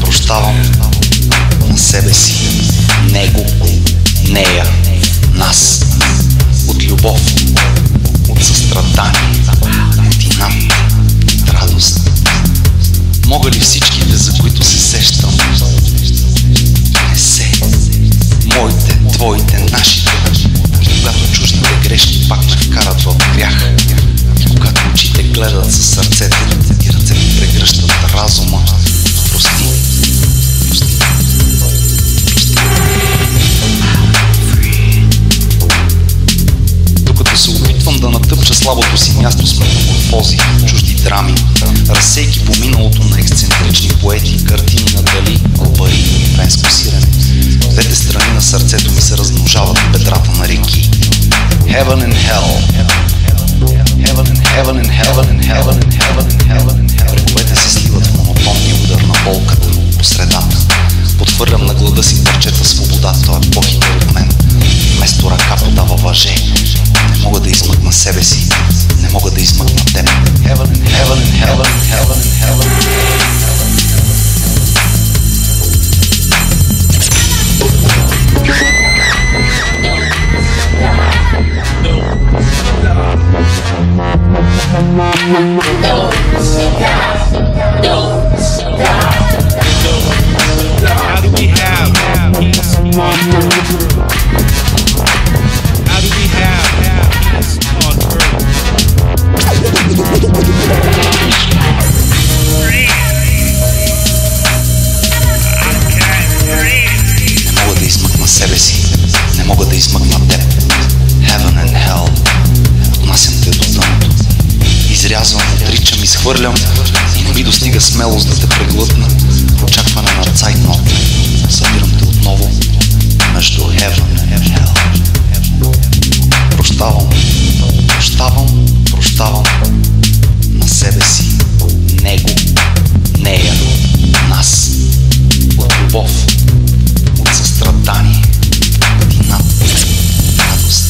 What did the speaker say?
прощавам на себе си, него, нея, нас, от любов, от състрадание, от инат, от радост. Мога ли всичките, за които се сещам? Не се. Моите, твоите, нашите. Когато чуждите грешки пак ме вкарат в грях. И когато очите гледат със сърцето и ръцете прегръщат разума. Прости. Докато се опитвам да натъпча слабото си място с метаморфози, чужди драми, разсейки по миналото на ексцентрични поети, картини на Дали, Албари, френско сирене. Двете страни на сърцето ми се размножават в бедрата на реки. Heaven and hell. Heaven and heaven and heaven and heaven and heaven and heaven and heaven. Бреговете се сливат в монотонния удар на болката по средата. Подхвърлям на глада си парчета свобода, той е по-хитър от мен. Вместо ръка подава въже. Не мога да измъкна себе си, не мога да измъкна теб. Heaven and heaven and heaven and heaven and heaven. How do we have peace on earth? How do we have peace on earth? Не мога да измъкна себе си, не мога да измъкна теб. Heaven and hell. Отнасям те до дъното. Изрязвам, отричам, изхвърлям и не ми достига смелост да те преглътна. Очакване на цайтнот. Събирам те отново между heaven and hell. Прощавам, прощавам, прощавам на себе си, него, нея, нас, от любов, от състрадание, от инат, радост.